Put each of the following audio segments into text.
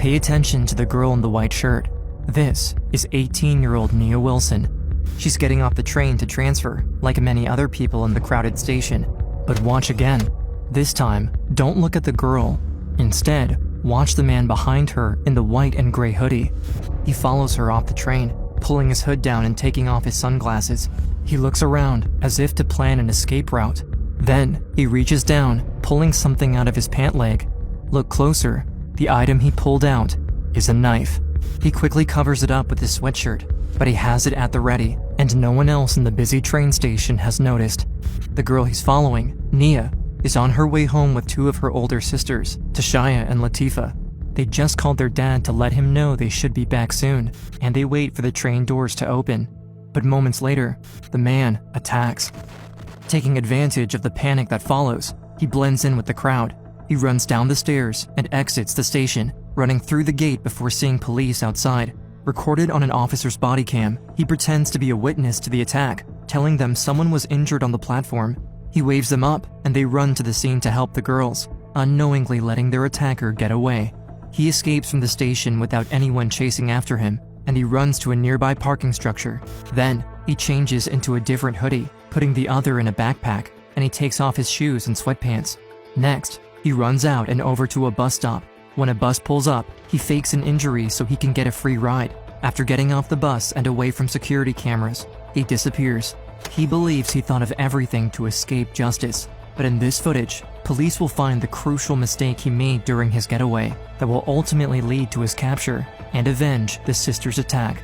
Pay attention to the girl in the white shirt. This is 18-year-old Nia Wilson. She's getting off the train to transfer, like many other people in the crowded station. But watch again. This time, don't look at the girl. Instead, watch the man behind her in the white and gray hoodie. He follows her off the train, pulling his hood down and taking off his sunglasses. He looks around as if to plan an escape route. Then, he reaches down, pulling something out of his pant leg. Look closer. The item he pulled out is a knife. He quickly covers it up with his sweatshirt, but he has it at the ready, and no one else in the busy train station has noticed. The girl he's following, Nia, is on her way home with two of her older sisters, Tashaya and Latifa. They just called their dad to let him know they should be back soon, and they wait for the train doors to open. But moments later, the man attacks. Taking advantage of the panic that follows, he blends in with the crowd. He runs down the stairs and exits the station, running through the gate before seeing police outside. Recorded on an officer's body cam, he pretends to be a witness to the attack, telling them someone was injured on the platform. He waves them up, and they run to the scene to help the girls, unknowingly letting their attacker get away. He escapes from the station without anyone chasing after him, and he runs to a nearby parking structure. Then, he changes into a different hoodie, putting the other in a backpack, and he takes off his shoes and sweatpants. Next, he runs out and over to a bus stop. When a bus pulls up, he fakes an injury so he can get a free ride. After getting off the bus and away from security cameras, he disappears. He believes he thought of everything to escape justice, but in this footage, police will find the crucial mistake he made during his getaway that will ultimately lead to his capture and avenge the sisters' attack.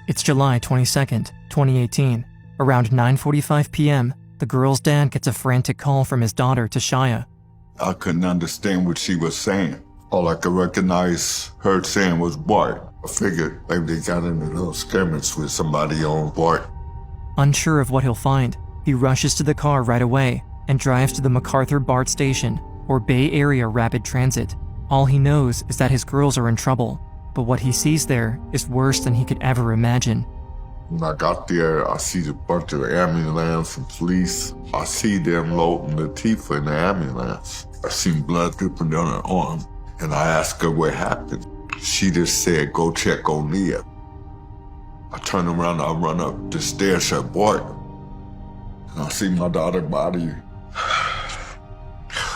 It's July 22nd, 2018. Around 9:45 p.m., the girl's dad gets a frantic call from his daughter, Tashaya. I couldn't understand what she was saying. All I could recognize her saying was Bart. I figured maybe they got into those skirmishes with somebody on Bart. Unsure of what he'll find, he rushes to the car right away and drives to the MacArthur BART station, or Bay Area Rapid Transit. All he knows is that his girls are in trouble, but what he sees there is worse than he could ever imagine. When I got there, I see a bunch of ambulance and police. I see them loading Latifa in the ambulance. I seen blood dripping down her arm, and I asked her what happened. She just said, go check on Nia. I turn around, I run up the stairs at Bart, and I see my daughter's body.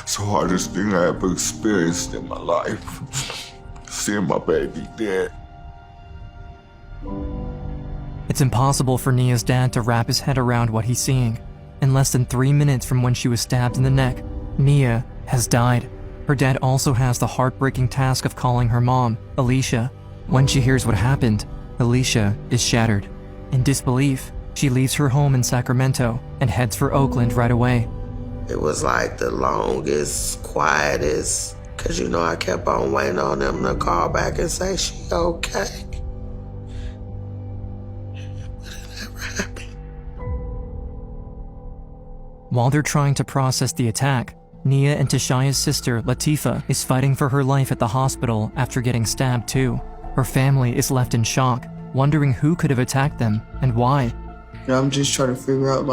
It's the hardest thing I ever experienced in my life, seeing my baby dead. It's impossible for Nia's dad to wrap his head around what he's seeing. In less than 3 minutes from when she was stabbed in the neck, Nia has died. Her dad also has the heartbreaking task of calling her mom, Alicia. When she hears what happened, Alicia is shattered. In disbelief, she leaves her home in Sacramento and heads for Oakland right away. It was like the longest, quietest, because I kept on waiting on them to call back and say she okay. While they're trying to process the attack, Nia and Tashaya's sister, Latifa, is fighting for her life at the hospital after getting stabbed too. Her family is left in shock, wondering who could have attacked them and why. I'm just trying to figure out,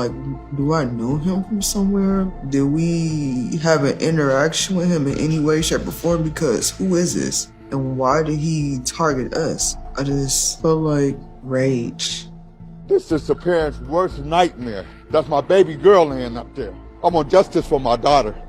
do I know him from somewhere? Did we have an interaction with him in any way, shape, or form? Because who is this? And why did he target us? I just felt like rage. This is the parents' worst nightmare. That's my baby girl laying up there. I want justice for my daughter.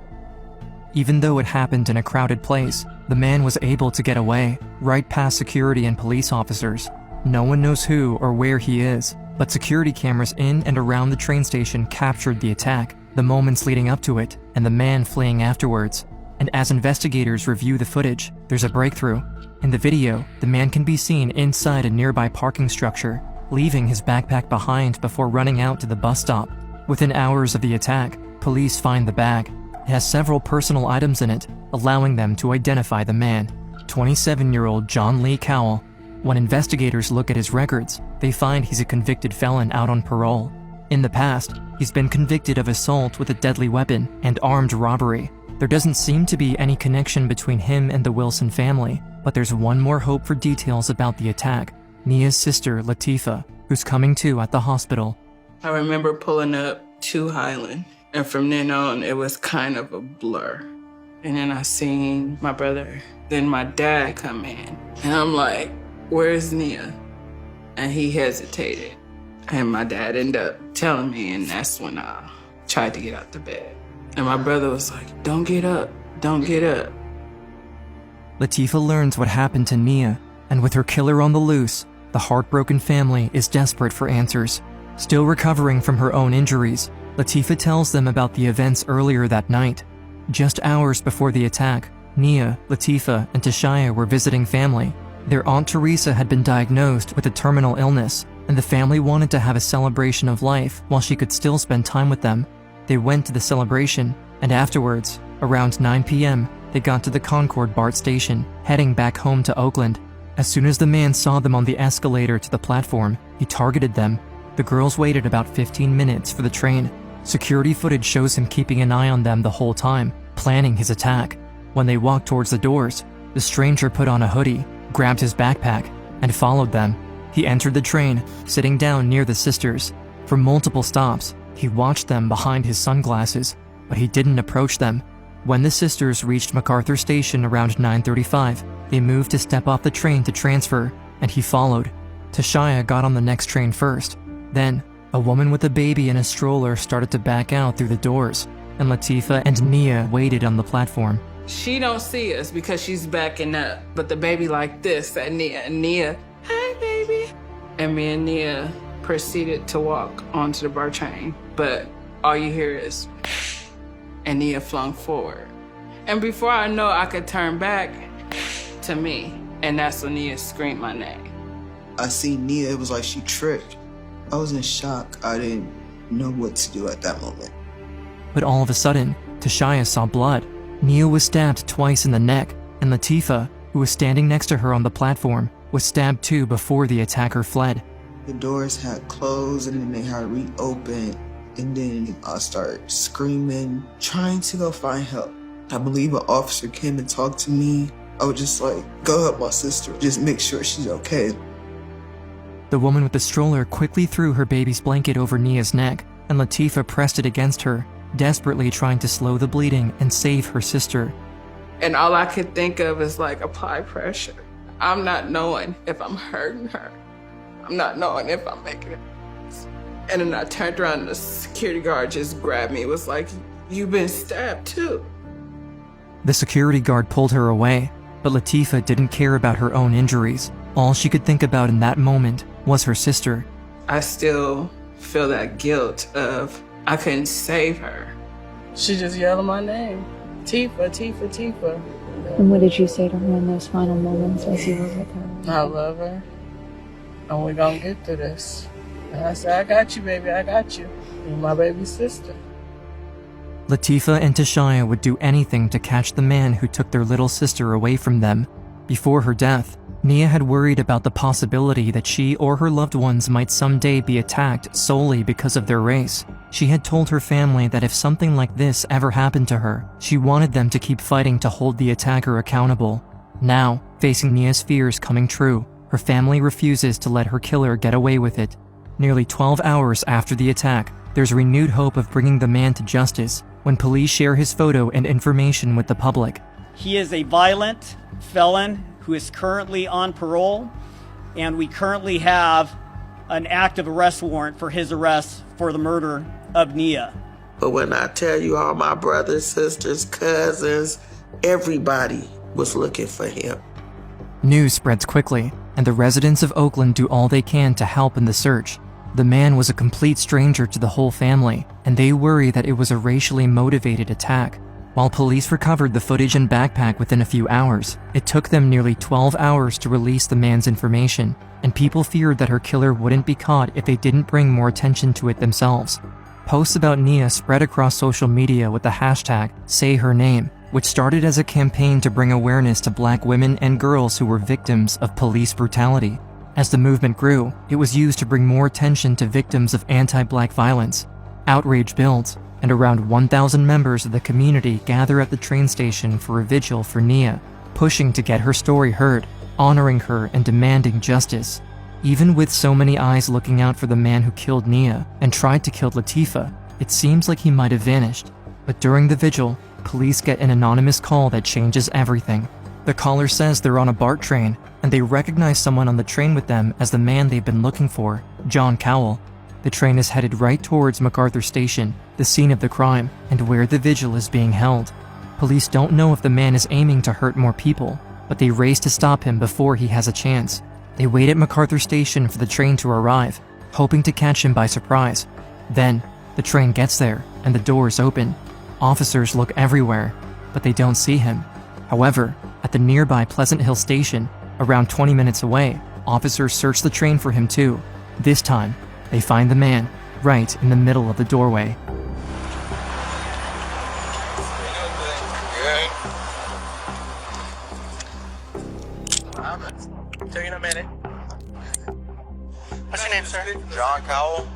Even though it happened in a crowded place, the man was able to get away, right past security and police officers. No one knows who or where he is, but security cameras in and around the train station captured the attack, the moments leading up to it, and the man fleeing afterwards. And as investigators review the footage, there's a breakthrough. In the video, the man can be seen inside a nearby parking structure, leaving his backpack behind before running out to the bus stop. Within hours of the attack, police find the bag. It has several personal items in it, allowing them to identify the man, 27-year-old John Lee Cowell. When investigators look at his records, they find he's a convicted felon out on parole. In the past, he's been convicted of assault with a deadly weapon and armed robbery. There doesn't seem to be any connection between him and the Wilson family, but there's one more hope for details about the attack: Nia's sister, Latifa, who's coming to at the hospital. I remember pulling up to Highland, and from then on, it was kind of a blur. And then I seen my brother, then my dad come in. And I'm like, where's Nia? And he hesitated. And my dad ended up telling me, and that's when I tried to get out the bed. And my brother was like, don't get up, don't get up. Latifah learns what happened to Nia, and with her killer on the loose, the heartbroken family is desperate for answers. Still recovering from her own injuries, Latifah tells them about the events earlier that night. Just hours before the attack, Nia, Latifah, and Tashaya were visiting family. Their Aunt Teresa had been diagnosed with a terminal illness, and the family wanted to have a celebration of life while she could still spend time with them. They went to the celebration, and afterwards, around 9 p.m., they got to the Concord BART station, heading back home to Oakland. As soon as the man saw them on the escalator to the platform, he targeted them. The girls waited about 15 minutes for the train. Security footage shows him keeping an eye on them the whole time, planning his attack. When they walked towards the doors, the stranger put on a hoodie, grabbed his backpack, and followed them. He entered the train, sitting down near the sisters. For multiple stops, he watched them behind his sunglasses, but he didn't approach them. When the sisters reached MacArthur Station around 9:35, they moved to step off the train to transfer, and he followed. Tashaya got on the next train first. Then, a woman with a baby in a stroller started to back out through the doors, and Latifah and Nia waited on the platform. She don't see us because she's backing up, but the baby like this at Nia. And Nia, hey baby. And me and Nia proceeded to walk onto the BART train, but all you hear is, and Nia flung forward. And before I know I could turn back to me, and that's when Nia screamed my name. I seen Nia, it was like she tripped. I was in shock. I didn't know what to do at that moment. But all of a sudden, Tashaya saw blood. Nia was stabbed twice in the neck, and Latifah, who was standing next to her on the platform, was stabbed too before the attacker fled. The doors had closed and then they had reopened, and then I started screaming, trying to go find help. I believe an officer came and talked to me. I was just like, go help my sister, just make sure she's okay. The woman with the stroller quickly threw her baby's blanket over Nia's neck, and Latifah pressed it against her, desperately trying to slow the bleeding and save her sister. And all I could think of is like, apply pressure. I'm not knowing if I'm hurting her. I'm not knowing if I'm making it. And then I turned around and the security guard just grabbed me. It was like, you've been stabbed too. The security guard pulled her away, but Latifah didn't care about her own injuries. All she could think about in that moment was her sister. I still feel that guilt of I couldn't save her. She just yelled my name. Tifa, Tifa, Tifa. And what did you say to her in those final moments as you were with her? I love her. And we're gonna get through this. And I said, I got you, baby, I got you. You're my baby sister. Latifah and Tashaya would do anything to catch the man who took their little sister away from them. Before her death, Nia had worried about the possibility that she or her loved ones might someday be attacked solely because of their race. She had told her family that if something like this ever happened to her, she wanted them to keep fighting to hold the attacker accountable. Now, facing Nia's fears coming true, her family refuses to let her killer get away with it. Nearly 12 hours after the attack, there's renewed hope of bringing the man to justice when police share his photo and information with the public. He is a violent felon who is currently on parole, and we currently have an active arrest warrant for his arrest for the murder of Nia. But when I tell you all my brothers, sisters, cousins, everybody was looking for him. News spreads quickly, and the residents of Oakland do all they can to help in the search. The man was a complete stranger to the whole family, and they worry that it was a racially motivated attack. While police recovered the footage and backpack within a few hours, it took them nearly 12 hours to release the man's information, and people feared that her killer wouldn't be caught if they didn't bring more attention to it themselves. Posts about Nia spread across social media with the hashtag #SayHerName, which started as a campaign to bring awareness to Black women and girls who were victims of police brutality. As the movement grew, it was used to bring more attention to victims of anti-Black violence. Outrage builds, and around 1,000 members of the community gather at the train station for a vigil for Nia, pushing to get her story heard, honoring her and demanding justice. Even with so many eyes looking out for the man who killed Nia and tried to kill Latifah, it seems like he might have vanished. But during the vigil, police get an anonymous call that changes everything. The caller says they're on a BART train, and they recognize someone on the train with them as the man they've been looking for, John Cowell. The train is headed right towards MacArthur Station, the scene of the crime, and where the vigil is being held. Police don't know if the man is aiming to hurt more people, but they race to stop him before he has a chance. They wait at MacArthur Station for the train to arrive, hoping to catch him by surprise. Then, the train gets there, and the doors open. Officers look everywhere, but they don't see him. However, at the nearby Pleasant Hill Station, around 20 minutes away, officers search the train for him too. This time, they find the man right in the middle of the doorway. Tell you in a minute. What's your name, sir? John Cowell.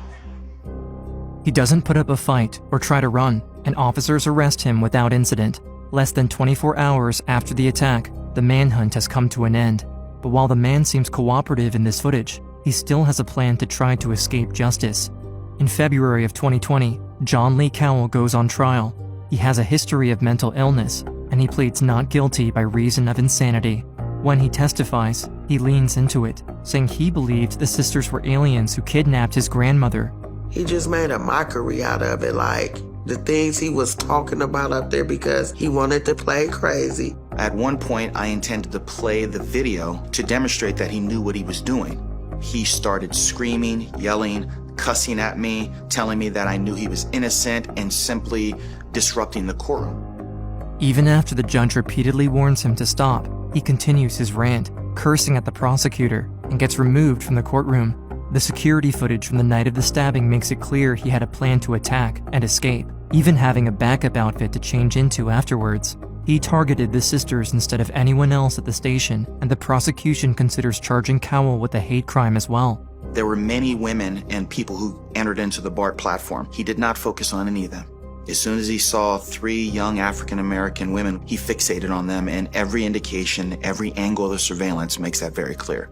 He doesn't put up a fight or try to run, and officers arrest him without incident. Less than 24 hours after the attack, the manhunt has come to an end. But while the man seems cooperative in this footage, he still has a plan to try to escape justice. In February of 2020, John Lee Cowell goes on trial. He has a history of mental illness, and he pleads not guilty by reason of insanity. When he testifies, he leans into it, saying he believed the sisters were aliens who kidnapped his grandmother. He just made a mockery out of it, like the things he was talking about up there because he wanted to play crazy. At one point, I intended to play the video to demonstrate that he knew what he was doing. He started screaming, yelling, cussing at me, telling me that I knew he was innocent, and simply disrupting the courtroom. Even after the judge repeatedly warns him to stop, he continues his rant, cursing at the prosecutor, and gets removed from the courtroom. The security footage from the night of the stabbing makes it clear he had a plan to attack and escape, even having a backup outfit to change into afterwards. He targeted the sisters instead of anyone else at the station, and the prosecution considers charging Cowell with a hate crime as well. There were many women and people who entered into the BART platform. He did not focus on any of them. As soon as he saw 3 young African-American women, he fixated on them, and every indication, every angle of the surveillance makes that very clear.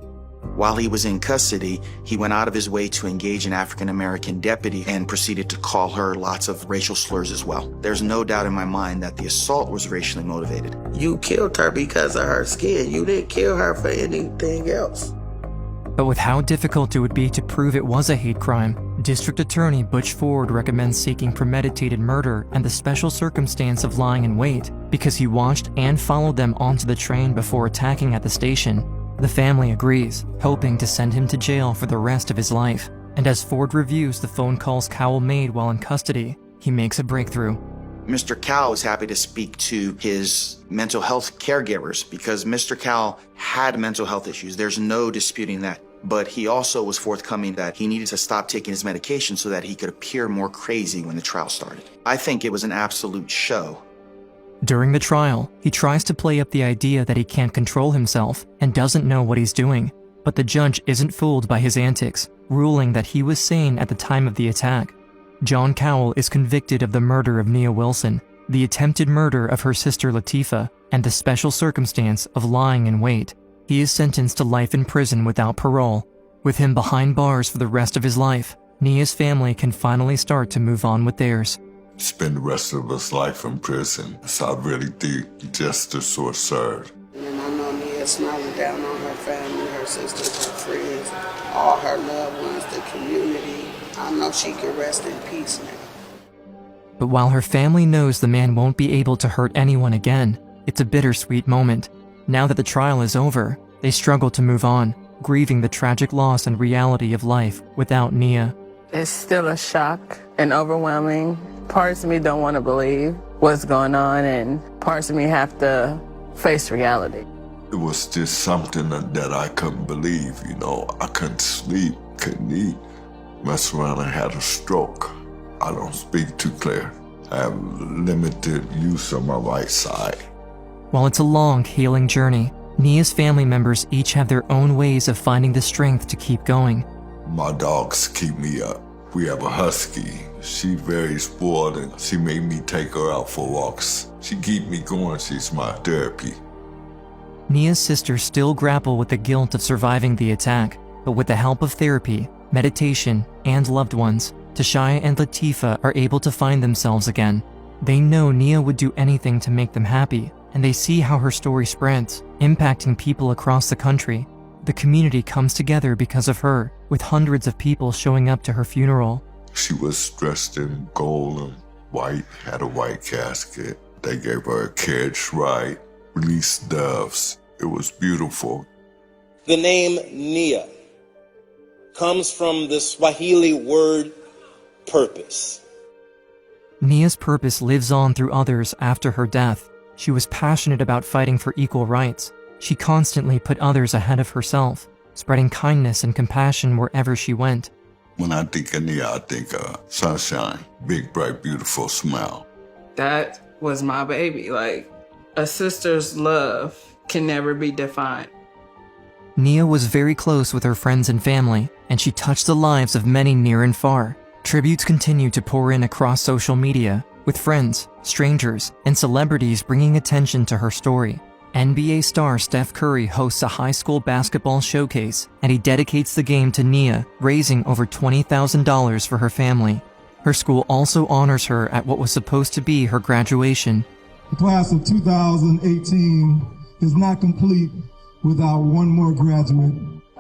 While he was in custody, he went out of his way to engage an African-American deputy and proceeded to call her lots of racial slurs as well. There's no doubt in my mind that the assault was racially motivated. You killed her because of her skin. You didn't kill her for anything else. But with how difficult it would be to prove it was a hate crime, District Attorney Butch Ford recommends seeking premeditated murder and the special circumstance of lying in wait because he watched and followed them onto the train before attacking at the station. The family agrees, hoping to send him to jail for the rest of his life. And as Ford reviews the phone calls Cowell made while in custody, he makes a breakthrough. Mr. Cowell was happy to speak to his mental health caregivers because Mr. Cowell had mental health issues. There's no disputing that. But he also was forthcoming that he needed to stop taking his medication so that he could appear more crazy when the trial started. I think it was an absolute show. During the trial, he tries to play up the idea that he can't control himself and doesn't know what he's doing. But the judge isn't fooled by his antics, ruling that he was sane at the time of the attack. John Cowell is convicted of the murder of Nia Wilson, the attempted murder of her sister Latifah, and the special circumstance of lying in wait. He is sentenced to life in prison without parole. With him behind bars for the rest of his life, Nia's family can finally start to move on with theirs. Spend the rest of his life in prison. So I really think justice was served. And I know Nia smiling down on her family, her sisters, her friends, all her loved ones, the community. I know she can rest in peace now. But while her family knows the man won't be able to hurt anyone again, it's a bittersweet moment. Now that the trial is over, they struggle to move on, grieving the tragic loss and reality of life without Nia. It's still a shock and overwhelming. Parts of me don't want to believe what's going on, and parts of me have to face reality. It was just something that I couldn't believe, you know. I couldn't sleep, couldn't eat. Messed around and had a stroke. I don't speak too clear. I have limited use of my right side. While it's a long, healing journey, Nia's family members each have their own ways of finding the strength to keep going. My dogs keep me up. We have a husky. She's very spoiled and she made me take her out for walks. She keeps me going. She's my therapy. Nia's sisters still grapple with the guilt of surviving the attack, but with the help of therapy, meditation, and loved ones, Tashaya and Latifah are able to find themselves again. They know Nia would do anything to make them happy, and they see how her story spreads, impacting people across the country. The community comes together because of her, with hundreds of people showing up to her funeral. She was dressed in gold and white, had a white casket. They gave her a carriage ride, released doves. It was beautiful. The name Nia comes from the Swahili word purpose. Nia's purpose lives on through others after her death. She was passionate about fighting for equal rights. She constantly put others ahead of herself, spreading kindness and compassion wherever she went. When I think of Nia, I think of sunshine, big, bright, beautiful smile. That was my baby. Like, a sister's love can never be defined. Nia was very close with her friends and family, and she touched the lives of many near and far. Tributes continue to pour in across social media, with friends, strangers, and celebrities bringing attention to her story. NBA star Steph Curry hosts a high school basketball showcase, and he dedicates the game to Nia, raising over $20,000 for her family. Her school also honors her at what was supposed to be her graduation. The class of 2018 is not complete without one more graduate.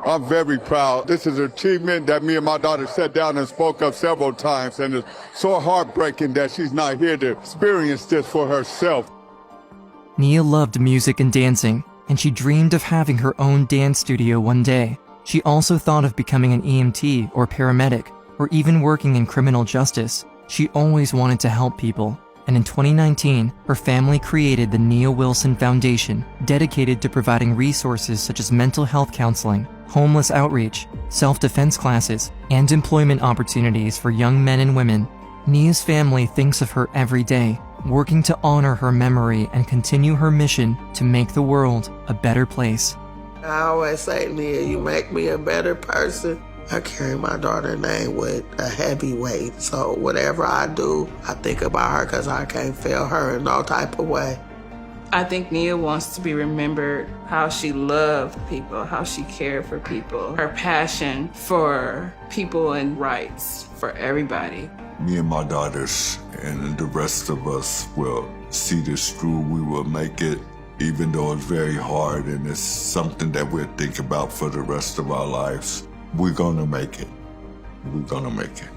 I'm very proud. This is an achievement that me and my daughter sat down and spoke of several times, and it's so heartbreaking that she's not here to experience this for herself. Nia loved music and dancing, and she dreamed of having her own dance studio one day. She also thought of becoming an EMT or paramedic, or even working in criminal justice. She always wanted to help people, and in 2019, her family created the Nia Wilson Foundation, dedicated to providing resources such as mental health counseling, homeless outreach, self-defense classes, and employment opportunities for young men and women. Nia's family thinks of her every day, working to honor her memory and continue her mission to make the world a better place. I always say, Nia, you make me a better person. I carry my daughter's name with a heavy weight, so whatever I do, I think about her because I can't fail her in no type of way. I think Nia wants to be remembered how she loved people, how she cared for people, her passion for people and rights for everybody. Me and my daughters and the rest of us will see this through. We will make it, even though it's very hard and it's something that we'll think about for the rest of our lives. We're gonna make it. We're gonna make it.